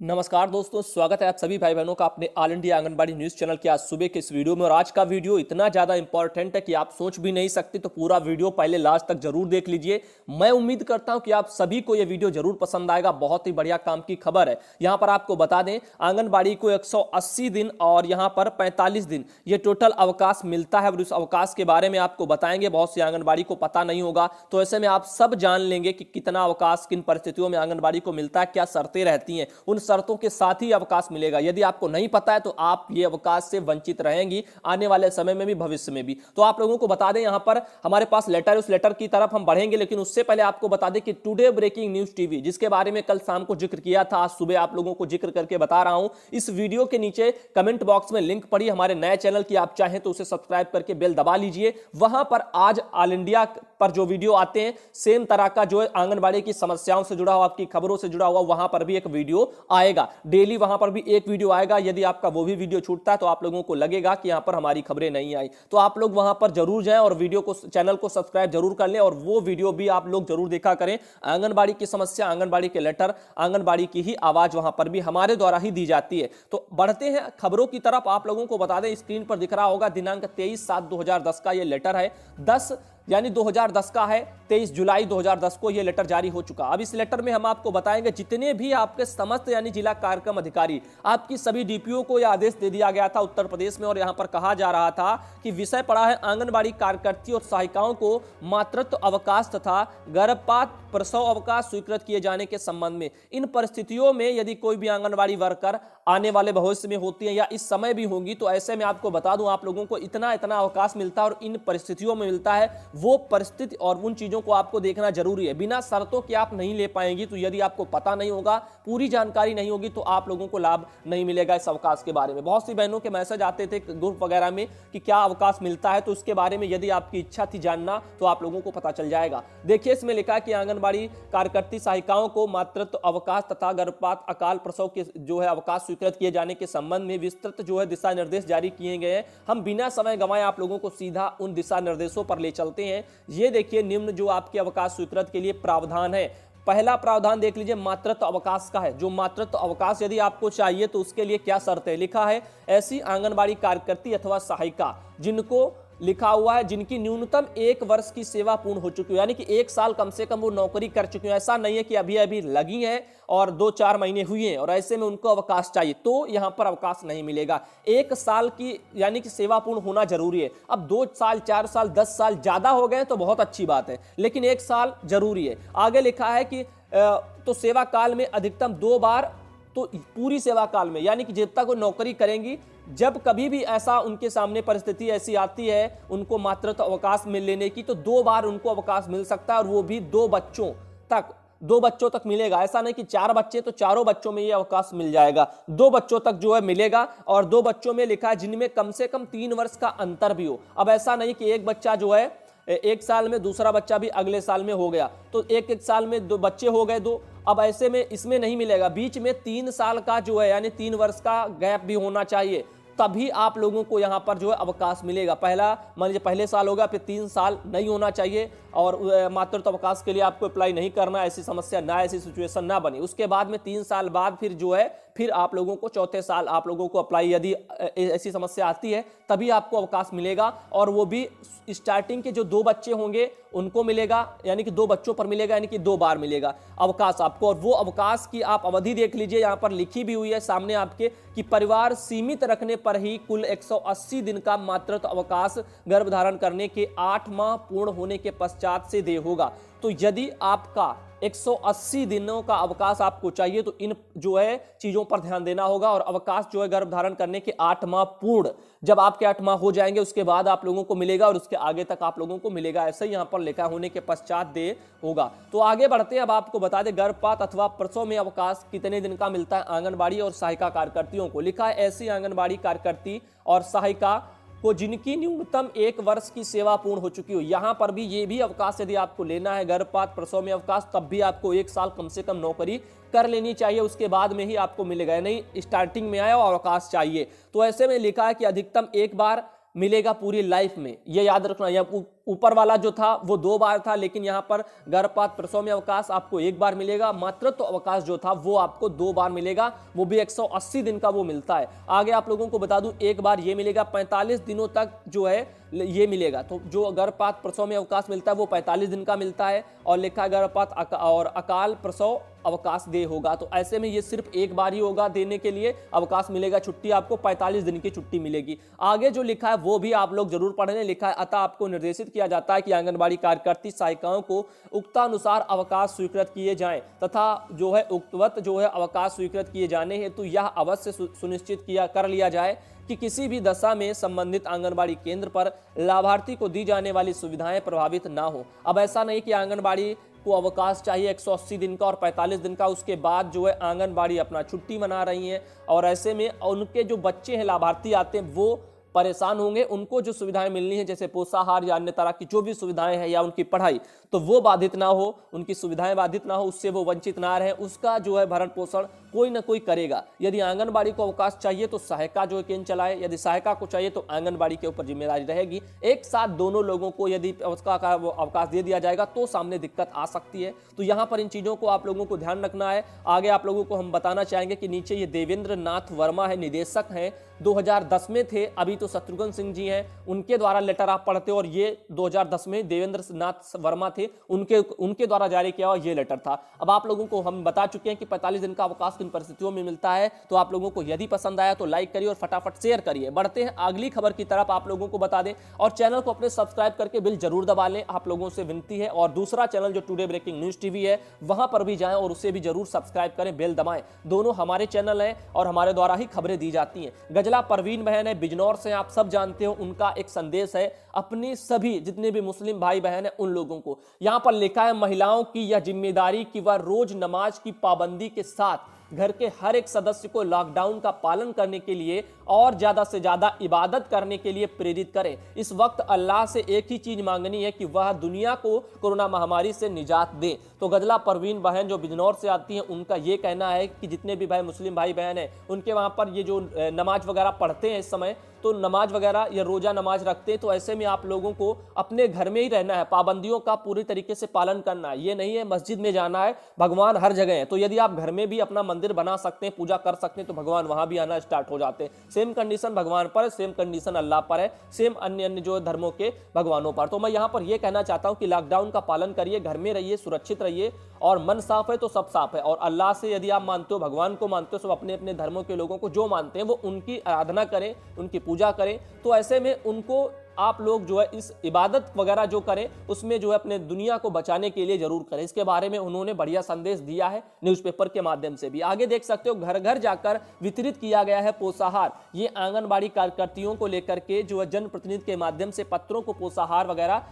नमस्कार दोस्तों, स्वागत है आप सभी भाई बहनों का अपने all India anganwadi news channel के आज सुबह के इस वीडियो में। और आज का वीडियो इतना ज़्यादा इंपॉर्टेंट है कि आप सोच भी नहीं सकते, तो पूरा वीडियो पहले लास्ट तक जरूर देख लीजिए। मैं उम्मीद करता हूं कि आप सभी को यह वीडियो जरूर पसंद आएगा। बहुत ही बढ़िया काम की खबर है। यहां पर आपको बता दें, आंगनबाड़ी को 180 दिन और यहां पर 45 दिन ये टोटल अवकाश मिलता है। और उस अवकाश के बारे में आपको बताएंगे, बहुत सी आंगनबाड़ी को पता नहीं होगा, तो ऐसे में आप सब जान लेंगे कि कितना अवकाश किन परिस्थितियों में आंगनबाड़ी को मिलता है, क्या शर्तें रहती हैं। उन शर्तों के साथ ही अवकाश मिलेगा। यदि आपको नहीं पता है तो आप ये अवकाश से वंचित रहेंगी आने वाले समय में भी, भविष्य में भी। तो आप लोगों को बता दें, यहां पर हमारे पास लेटर है, उस लेटर की तरफ हम बढ़ेंगे, लेकिन उससे पहले आपको बता दें कि टुडे ब्रेकिंग न्यूज टीवी, जिसके बारे में कल शाम को जिक्र किया था, आज सुबह आप लोगों को जिक्र करके बता रहा हूं। इस वीडियो के नीचे कमेंट बॉक्स में लिंक पड़ी हमारे नए चैनल की, आप चाहें तो उसे सब्सक्राइब करके बेल दबा लीजिए। वहां पर आज ऑल इंडिया पर जो वीडियो आते हैं, सेम तरह का जो है आंगनबाड़ी की समस्याओं से जुड़ा हुआ, आपकी खबरों से जुड़ा हुआ, वहां पर भी एक वीडियो आएगा। डेली वहां पर भी एक वीडियो आएगा। यदि आपका वो भी वीडियो छूटता है तो आप लोगों को लगेगा कि यहां पर हमारी खबरें नहीं आई, तो आप लोग वहां पर जरूर जाएं और वीडियो को, चैनल को सब्सक्राइब जरूर कर लें और वो वीडियो भी आप लोग जरूर देखा करें। आंगनबाड़ी की समस्या, आंगनबाड़ी के लेटर, आंगनबाड़ी की ही आवाज वहां पर भी हमारे द्वारा ही दी जाती है। तो बढ़ते हैं खबरों की तरफ। आप लोगों को बता दें, स्क्रीन पर दिख रहा होगा दिनांक 23/7/2010 का यह लेटर है। 2010 का है। 23 जुलाई 2010 को यह लेटर जारी हो चुका। अब इस लेटर में हम आपको बताएंगे, जितने भी आपके समस्त यानी जिला कार्यक्रम अधिकारी, आपकी सभी डीपीओ को यह आदेश दे दिया गया था उत्तर प्रदेश में, और यहां पर कहा जा रहा था कि विषय पड़ा है आंगनबाड़ी कार्यकर्ती और सहायिकाओं को मातृत्व अवकाश तथा गर्भपात प्रसव अवकाश स्वीकृत किए जाने के संबंध में। इन परिस्थितियों में यदि कोई भी आंगनबाड़ी वर्कर आने वाले भविष्य में होती है या इस समय भी होंगी, तो ऐसे में आपको बता दूं, आप लोगों को इतना अवकाश मिलता है और इन परिस्थितियों में मिलता है। वो परिस्थिति और उन चीजों को आपको देखना जरूरी है। बिना शर्तों के आप नहीं ले पाएंगी। तो यदि आपको पता नहीं होगा, पूरी जानकारी नहीं होगी, तो आप लोगों को लाभ नहीं मिलेगा इस अवकाश के बारे में। बहुत सी बहनों के मैसेज आते थे ग्रुप वगैरह में कि क्या अवकाश मिलता है, तो उसके बारे में यदि आपकी इच्छा थी जानना तो आप लोगों को पता चल जाएगा। देखिए, इसमें लिखा है कि आंगनबाड़ी कार्यकर्ती सहायिकाओं को मातृत्व अवकाश तथा गर्भपात अकाल प्रसव के जो है अवकाश स्वीकृत किए जाने के संबंध में विस्तृत जो है दिशा निर्देश जारी किए गए हैं। हम बिना समय गंवाए आप लोगों को सीधा उन दिशा निर्देशों पर ले चलते हैं। ये देखिए, निम्न जो आपके अवकाश स्वीकृत के लिए प्रावधान है। पहला प्रावधान देख लीजिए, मातृत्व अवकाश का है। जो मातृत्व अवकाश यदि आपको चाहिए तो उसके लिए क्या शर्त है, लिखा है ऐसी आंगनबाड़ी कार्यकर्ती अथवा सहायिका जिनको लिखा हुआ है जिनकी न्यूनतम 1 वर्ष की सेवा पूर्ण हो चुकी है, यानी कि 1 साल कम से कम वो नौकरी कर चुकी है। ऐसा नहीं है कि अभी अभी लगी है और 2-4 महीने हुए हैं और ऐसे में उनको अवकाश चाहिए, तो यहां पर अवकाश नहीं मिलेगा। 1 साल की यानी कि सेवा पूर्ण होना जरूरी है। अब 2 साल, 4 साल, 10 साल ज्यादा हो गए तो बहुत अच्छी बात है, लेकिन 1 साल जरूरी है। आगे लिखा है कि तो सेवा काल में अधिकतम 2 बार, तो पूरी सेवा काल में, यानी कि जब तक वो नौकरी करेंगी, जब कभी भी ऐसा उनके सामने परिस्थिति ऐसी आती है उनको मातृत्व अवकाश मिल लेने की, तो 2 बार उनको अवकाश मिल सकता है, और वो भी 2 बच्चों तक मिलेगा। ऐसा नहीं कि 4 बच्चे तो 4 बच्चों में ये अवकाश मिल जाएगा, 2 बच्चों तक जो है मिलेगा। और 2 बच्चों में लिखा है जिनमें कम से कम 3 वर्ष का अंतर भी हो। अब ऐसा नहीं कि एक बच्चा जो है 1 साल में, दूसरा बच्चा भी अगले साल में हो गया, तो एक साल में 2 बच्चे हो गए 2। अब ऐसे में इसमें नहीं मिलेगा। बीच में 3 साल का जो है यानी 3 वर्ष का गैप भी होना चाहिए, तभी आप लोगों को यहां पर जो है अवकाश मिलेगा। मान लीजिए पहले साल होगा, फिर 3 साल नहीं होना चाहिए और मातृत्व अवकाश के लिए आपको अप्लाई नहीं करना, ऐसी समस्या ना, ऐसी सिचुएशन ना बने। उसके बाद में 3 साल बाद फिर जो है फिर आप लोगों को चौथे साल आप लोगों को अप्लाई, यदि ऐसी समस्या आती है तभी आपको अवकाश मिलेगा। और वो भी स्टार्टिंग के जो 2 बच्चे होंगे उनको मिलेगा, यानी कि 2 बच्चों पर मिलेगा, यानी कि 2 बार मिलेगा अवकाश आपको। और वो अवकाश की आप अवधि देख लीजिए, यहां पर लिखी भी हुई है सामने आपके कि परिवार सीमित रखने पर ही कुल 180 दिन का मातृत्व अवकाश गर्भधारण करने के 8 माह पूर्ण होने के पश्चात से दे होगा। तो यदि आपका 180 दिनों का अवकाश आपको चाहिए तो इन जो है चीजों पर ध्यान देना होगा। और अवकाश जो है गर्भधारण करने के 8 माह पूर्ण, जब आपके 8 माह हो जाएंगे उसके बाद आप लोगों को मिलेगा, और उसके आगे तक आप लोगों को मिलेगा। ऐसे ही यहां पर लिखा होने के पश्चात दे होगा। तो आगे बढ़ते हैं। अब आपको बता दें, गर्भपात अथवा प्रसव में अवकाश कितने दिन का मिलता है आंगनबाड़ी और सहायिका कार्यकर्तियों को। लिखा है ऐसी आंगनबाड़ी कार्यकर्ती और सहायिका को जिनकी न्यूनतम 1 वर्ष की सेवा पूर्ण हो चुकी हो। यहां पर भी ये भी अवकाश यदि आपको लेना है, गर्भपात प्रसव में अवकाश, तब भी आपको 1 साल कम से कम नौकरी कर लेनी चाहिए, उसके बाद में ही आपको मिलेगा। नहीं स्टार्टिंग में आया और अवकाश चाहिए। तो ऐसे में लिखा है कि अधिकतम 1 बार मिलेगा पूरी लाइफ में, ये याद रखना। या ऊपर वाला जो था वो 2 बार था, लेकिन यहां पर गर्भपात प्रसव में अवकाश आपको 1 बार मिलेगा। मातृत्व अवकाश जो था वो आपको 2 बार मिलेगा, वो भी 180 दिन का वो मिलता है। आगे आप लोगों को बता दूं, एक बार ये मिलेगा, 45 दिनों तक जो है ये मिलेगा। तो जो गर्भपात प्रसव में अवकाश मिलता है वो 45 दिन का मिलता है, और लिखा है गर्भपात और अकाल प्रसव अवकाश दे होगा। तो ऐसे में ये सिर्फ एक बार ही होगा देने के लिए अवकाश मिलेगा, छुट्टी आपको 45 दिन की छुट्टी मिलेगी। आगे जो लिखा है वो भी आप लोग जरूर पढ़ लें। लिखा है, अतः आपको निर्देशित किया जाता है कि आंगनबाड़ी कार्यकर्ती सहायिकाओं को उक्तानुसार अवकाश स्वीकृत किए जाएं, तथा जो है उक्तवत जो है अवकाश स्वीकृत किए जाने हेतु यह अवश्य सुनिश्चित कर लिया जाए कि किसी भी दशा में संबंधित आंगनबाड़ी केंद्र पर लाभार्थी को दी जाने वाली सुविधाएं प्रभावित ना हो। अब ऐसा नहीं कि आंगनबाड़ी को अवकाश चाहिए 180 दिन का और 45 दिन का, उसके बाद जो है आंगनबाड़ी अपना छुट्टी मना रही है, और ऐसे में उनके जो बच्चे हैं लाभार्थी आते हैं वो परेशान होंगे। उनको जो सुविधाएं मिलनी है जैसे पोषाहार या अन्य तरह की जो भी सुविधाएं हैं या उनकी पढ़ाई, तो वो बाधित ना हो, उनकी सुविधाएं बाधित ना हो, उससे वो वंचित ना रहे, उसका जो है भरण पोषण कोई ना कोई करेगा। यदि आंगनबाड़ी को अवकाश चाहिए तो सहायिका जो केंद्र चलाए, यदि सहायिका को चाहिए तो आंगनबाड़ी के ऊपर जिम्मेदारी रहेगी। एक साथ दोनों लोगों को यदि अवकाश दे दिया जाएगा तो सामने दिक्कत आ सकती है। तो यहाँ पर इन चीजों को आप लोगों को ध्यान रखना है। आगे आप लोगों को हम बताना चाहेंगे कि नीचे ये देवेंद्र नाथ वर्मा है, निदेशक हैं, 2010 में थे, अभी तो शत्रुघ्न सिंह जी हैं, उनके द्वारा लेटर आप पढ़ते हो, और ये 2010 में देवेंद्र नाथ वर्मा थे, उनके द्वारा जारी किया हुआ ये लेटर था। अब आप लोगों को हम बता चुके हैं कि 45 दिन का अवकाश किन परिस्थितियों में मिलता है। तो आप लोगों को यदि पसंद आया तो लाइक करिए और फटाफट शेयर करिए। बढ़ते हैं अगली खबर की तरफ, आप लोगों को बता दें, और चैनल को अपने सब्सक्राइब करके बिल जरूर दबा लें, आप लोगों से विनती है। और दूसरा चैनल जो टुडे ब्रेकिंग न्यूज टीवी है, वहां पर भी जाएं और उसे भी जरूर सब्सक्राइब करें, बेल दबाएं। दोनों हमारे चैनल हैं और हमारे द्वारा ही खबरें दी जाती हैं। गजला परवीन बहन है, बिजनौर से, आप सब जानते हो, उनका एक संदेश है अपनी सभी जितने भी मुस्लिम भाई बहन हैं उन लोगों को। यहां पर लिखा है, महिलाओं की यह जिम्मेदारी कि वह रोज नमाज की पाबंदी के साथ घर के हर एक सदस्य को लॉकडाउन का पालन करने के लिए और ज्यादा से ज्यादा इबादत करने के लिए प्रेरित करें। इस वक्त अल्लाह से एक ही चीज मांगनी है कि वह दुनिया को कोरोना महामारी से निजात दे। तो गजला परवीन बहन जो बिजनौर से आती हैं, उनका ये कहना है कि जितने भी भाई मुस्लिम भाई बहन हैं उनके वहां पर ये जो नमाज वगैरह पढ़ते हैं इस समय, तो नमाज वगैरह या रोजा नमाज रखते हैं, तो ऐसे में आप लोगों को अपने घर में ही रहना है, पाबंदियों का पूरी तरीके से पालन करना है। ये नहीं है मस्जिद में जाना है, भगवान हर जगह है। तो यदि आप घर में भी अपना मंदिर बना सकते हैं, पूजा कर सकते हैं, तो भगवान वहां भी आना स्टार्ट हो जाते हैं। सेम कंडीशन भगवान पर है, सेम कंडीशन अल्लाह पर है, सेम अन्य जो धर्मों के भगवानों पर। तो मैं यहां पर यह कहना चाहता हूं कि लॉकडाउन का पालन करिए, घर में रहिए, सुरक्षित रहिए, और मन साफ है तो सब साफ है। और अल्लाह से यदि आप मानते हो, भगवान को मानते हो, सब अपने अपने धर्मों के लोगों को जो मानते हैं वो उनकी आराधना करें, उनकी पूजा करें। तो ऐसे में उनको आप लोग जो है इस इबादत वगैरह जो करें उसमें जो है अपने दुनिया को बचाने के लिए जरूर करें। इसके बारे में उन्होंने बढ़िया संदेश दिया है न्यूज़पेपर के माध्यम से भी। आगे देख सकते हो, घर घर जाकर वितरित किया गया है पोषाहार। ये आंगनबाड़ी कार्यकर्तियों को लेकर के जो है जनप्रतिनिधि के माध्यम से पत्रों को पोषाहार वगैरह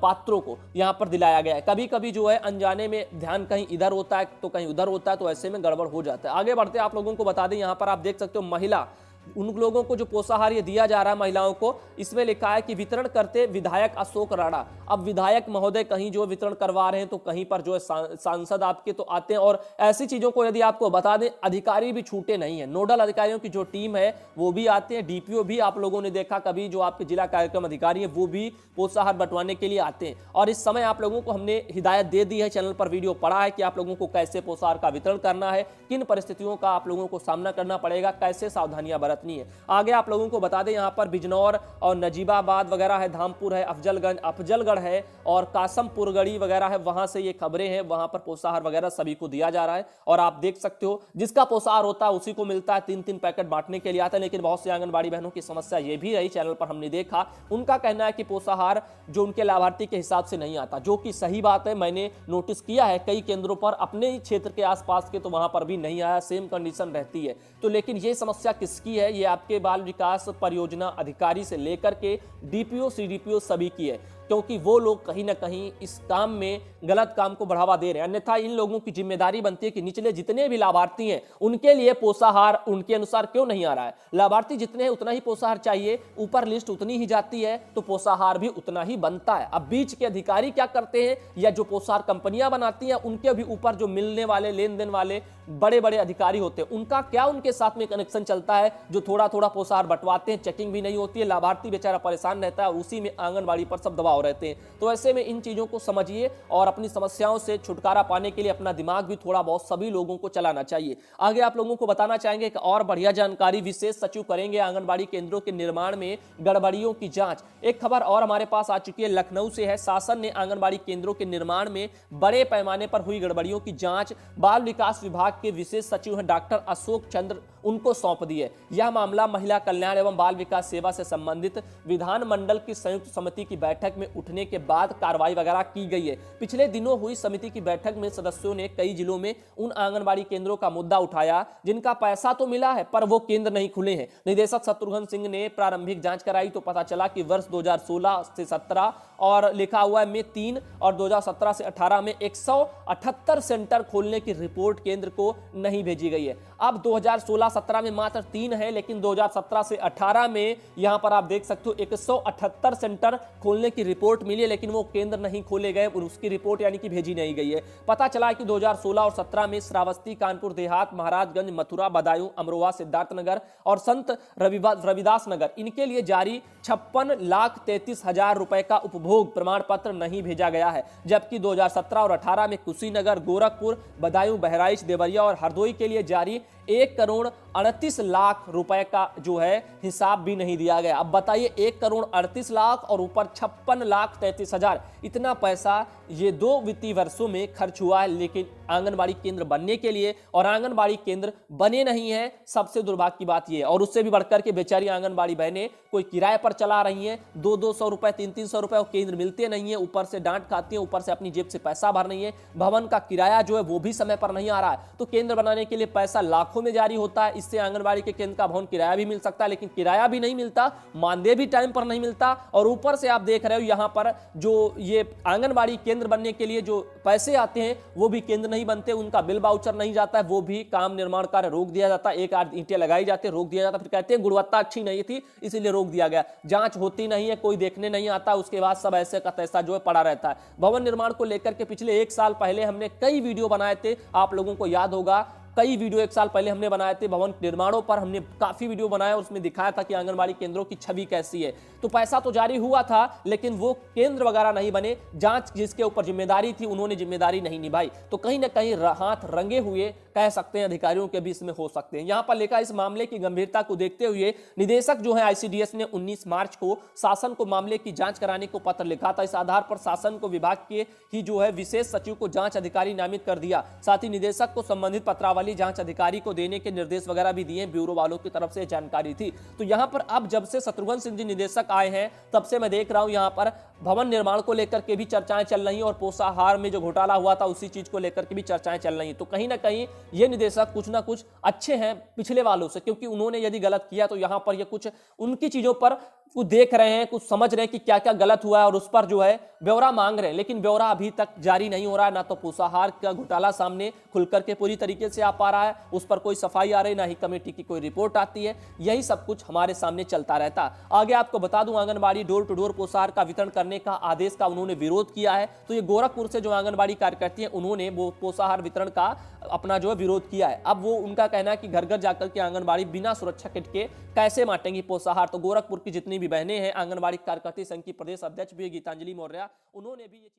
पात्रों को यहाँ पर दिलाया गया है। कभी कभी जो है अनजाने में ध्यान कहीं इधर होता है तो कहीं उधर होता है, तो ऐसे में गड़बड़ हो जाता है। आगे बढ़ते आप लोगों को बता दें, यहाँ पर आप देख सकते हो महिला, उन लोगों को जो पोषाहार ये दिया जा रहा है महिलाओं को, इसमें लिखा है कि वितरण करते विधायक अशोक राणा। अब विधायक महोदय कहीं जो वितरण करवा रहे हैं तो कहीं पर जो है सांसद आपके तो आते हैं। और ऐसी चीजों को यदि आपको बता दें, अधिकारी भी छूटे नहीं है, नोडल अधिकारियों की जो टीम है वो भी आते हैं, डीपीओ भी आप लोगों ने देखा कभी, जो आपके जिला कार्यक्रम अधिकारी है वो भी पोषाहार बंटवाने के लिए आते हैं। और इस समय आप लोगों को हमने हिदायत दे दी है, चैनल पर वीडियो पड़ा है कि आप लोगों को कैसे पोषाहार का वितरण करना है, किन परिस्थितियों का आप लोगों को सामना करना पड़ेगा, कैसे सावधानियां बरतनी है। आगे आप लोगों को बता दें, यहाँ पर बिजनौर और नजीबाबाद वगैरह है, धामपुर है, अफजलगढ़ है और कासमपुरगढ़ी वगैरह है, वहां से ये खबरें हैं। वहां पर पोषाहार वगैरह सभी को दिया जा रहा है। और आप देख सकते हो, जिसका पोषाहार होता है उसी को मिलता है, 3-3 पैकेट बांटने के लिए आता है। लेकिन बहुत से आंगनबाड़ी बहनों की समस्या ये भी रही, चैनल पर हमने देखा, उनका कहना है कि पोषाहार जो उनके लाभार्थी के हिसाब से नहीं आता, जो कि सही बात है। मैंने नोटिस किया है कई केंद्रों पर, अपने ही क्षेत्र के आसपास के, तो वहां पर भी नहीं आया, सेम कंडीशन रहती है। तो लेकिन ये समस्या किसकी है? ये आपके बाल विकास परियोजना अधिकारी से लेकर के डीपीओ सीडीपीओ सभी की है, क्योंकि वो लोग कहीं ना कहीं इस काम में गलत काम को बढ़ावा दे रहे हैं। अन्यथा इन लोगों की जिम्मेदारी बनती है कि निचले जितने भी लाभार्थी हैं उनके लिए पोषाहार उनके अनुसार क्यों नहीं आ रहा है। लाभार्थी जितने हैं उतना ही पोषाहार चाहिए, ऊपर लिस्ट उतनी ही जाती है तो पोषाहार भी उतना ही बनता है। अब बीच के अधिकारी क्या करते हैं, या जो पोषाहार कंपनियां बनाती हैं उनके भी ऊपर जो मिलने वाले लेन देन वाले बड़े बड़े अधिकारी होते हैं, उनका क्या उनके साथ में कनेक्शन चलता है जो थोड़ा थोड़ा पोषाहार बंटवाते हैं, चेकिंग भी नहीं होती है, लाभार्थी बेचारा परेशान रहता है, उसी में आंगनबाड़ी पर सब दबाव रहते हैं। तो ऐसे में इन चीजों को समझिए और अपनी समस्याओं से छुटकारा पाने के लिए अपना दिमाग भी थोड़ा बहुत सभी लोगों को चलाना चाहिए। आगे आप लोगों को बताना चाहेंगे एक और बढ़िया जानकारी, विशेष सचिव करेंगे आंगनबाड़ी केंद्रों के निर्माण में गड़बड़ियों की जांच। एक खबर और हमारे पास आ चुकी है, लखनऊ से है। शासन ने आंगनबाड़ी केंद्रों के निर्माण में बड़े पैमाने पर हुई गड़बड़ियों की जांच बाल विकास विभाग के विशेष सचिव हैं डॉक्टर अशोक चंद्र उनको सौंप दी है। यह मामला महिला कल्याण एवं बाल विकास सेवा से संबंधित विधानमंडल की संयुक्त समिति की बैठक में उठने के बाद कार्रवाई वगैरह की गई है। पिछले दिनों हुई समिति की बैठक में सदस्यों ने कई जिलों में उन आंगनबाड़ी केंद्रों का मुद्दा उठाया जिनका पैसा तो मिला है पर वो केंद्र नहीं खुले हैं। निदेशक शत्रुघ्न सिंह ने प्रारंभिक जांच कराई तो पता चला कि वर्ष 2016 से 17 और लिखा हुआ है में 3 और 2017 से 18 में 178 सेंटर खोलने की रिपोर्ट केंद्र को नहीं भेजी गई है। अब 2016-17 में मात्र 3 है, लेकिन 2017 से 18 में यहां पर आप देख सकते हो 178 सेंटर खोलने की रिपोर्ट मिली है, लेकिन वो केंद्र नहीं खोले गए और उसकी रिपोर्ट यानी कि भेजी नहीं गई है। पता चला कि 2016 और 17 में श्रावस्ती, कानपुर देहात, महाराजगंज, मथुरा, बदायूं, अमरोहा, सिद्धार्थनगर और संत रविदास नगर इनके लिए जारी 56,33,000 रुपए का उपभोग प्रमाण पत्र नहीं भेजा गया है, जबकि 2017 और 18 में कुशीनगर, गोरखपुर, बदायूं, बहराइच, देवरिया और हरदोई के लिए जारी 1,38,00,000 रुपए का जो है हिसाब भी नहीं दिया गया। अब बताइए 1,38,00,000 और ऊपर 56,33,000, इतना पैसा ये 2 वित्तीय वर्षों में खर्च हुआ है, लेकिन आंगनबाड़ी केंद्र बनने के लिए और आंगनबाड़ी केंद्र बने नहीं है। सबसे दुर्भाग्य की बात यह है। और उससे भी बढ़कर के बेचारी आंगनबाड़ी बहनें कोई किराए पर चला रही हैं, 200-200 रुपए, 300-300 रुपए, और केंद्र मिलते नहीं है, ऊपर से डांट खाती हैं, ऊपर से अपनी जेब से पैसा भर रही है, भवन का किराया जो है वो भी समय पर नहीं आ रहा है। तो केंद्र बनाने के लिए पैसा लाखों में जारी होता है, इससे आंगनबाड़ी के केंद्र का भवन किराया भी मिल सकता है, लेकिन किराया भी नहीं मिलता, मानदेय भी टाइम पर नहीं मिलता, और ऊपर से आप देख रहे हो यहां पर जो ये आंगनबाड़ी केंद्र बनने के लिए जो पैसे आते हैं वो भी केंद्र नहीं बनते, उनका बिल बाउचर नहीं जाता है, वो भी काम निर्माण कार्य रोक दिया जाता है, 1-8 ईंटें लगाई जाती है, रोक दिया जाता है, फिर कहते हैं गुणवत्ता अच्छी नहीं थी इसीलिए रोक दिया गया। जांच होती नहीं है, कोई देखने नहीं आता, उसके बाद सब ऐसे का तैसा जो है पड़ा रहता है। भवन निर्माण को लेकर के पिछले 1 साल पहले हमने कई वीडियो बनाए थे, आप लोगों को याद होगा, कई वीडियो 1 साल पहले हमने बनाए थे भवन निर्माणों पर, हमने काफी वीडियो बनाया और उसमें दिखाया था कि आंगनबाड़ी केंद्रों की छवि कैसी है। तो पैसा तो जारी हुआ था, लेकिन वो केंद्र वगैरह नहीं बने, जांच जिसके ऊपर जिम्मेदारी थी उन्होंने जिम्मेदारी नहीं निभाई। तो कहीं ना कहीं हाथ रंगे हुए कह सकते हैं अधिकारियों के भी इसमें हो सकते हैं। यहां पर लिखा, इस मामले की गंभीरता को देखते हुए निदेशक जो है आईसीडीएस ने 19 मार्च को शासन को मामले की जांच कराने को पत्र लिखा था। इस आधार पर शासन को विभाग के ही जो है विशेष सचिव को जांच अधिकारी नामित कर दिया। साथ ही निदेशक को संबंधित पत्रावली जांच अधिकारी को देने के निर्देश वगैरह भी दिए, ब्यूरो वालों की तरफ से जानकारी थी। तो यहां पर अब जब से शत्रुघ्न सिंह जी निदेशक आए हैं तब से मैं देख रहा हूं यहां पर भवन निर्माण को लेकर के भी चर्चाएं चल रही हैं और पोषाहार में जो घोटाला हुआ था उसी चीज को लेकर के भी चर्चाएं चल रही हैं। तो कहीं ना कहीं ये निदेशक कुछ ना कुछ अच्छे हैं पिछले वालों से, क्योंकि उन्होंने यदि गलत किया तो यहां पर ये कुछ उनकी चीजों पर कुछ देख रहे हैं, कुछ समझ रहे हैं कि क्या क्या गलत हुआ है और उस पर जो है ब्यौरा मांग रहे हैं, लेकिन ब्यौरा अभी तक जारी नहीं हो रहा है। ना तो पोषाहार का घोटाला सामने खुलकर के पूरी तरीके से आ पा रहा है, उस पर कोई सफाई आ रही, ना ही कमेटी की कोई रिपोर्ट आती है। यही सब कुछ हमारे सामने चलता रहता है। आगे आपको बता दूं, आंगनबाड़ी डोर टू डोर पोषाहार का वितरण करने का आदेश का उन्होंने विरोध किया है। तो ये गोरखपुर से जो आंगनबाड़ी कार्यकर्ती हैं उन्होंने वो पोषाहार वितरण का अपना जो है विरोध किया है। अब वो उनका कहना है कि घर घर जाकर के आंगनबाड़ी बिना सुरक्षा किट के कैसे बांटेंगी पोषाहार। तो गोरखपुर की जितनी भी बहनें हैं, आंगनबाड़ी कार्यकर्ती संघ की प्रदेश अध्यक्ष भी गीतांजलि मौर्य, उन्होंने भी ये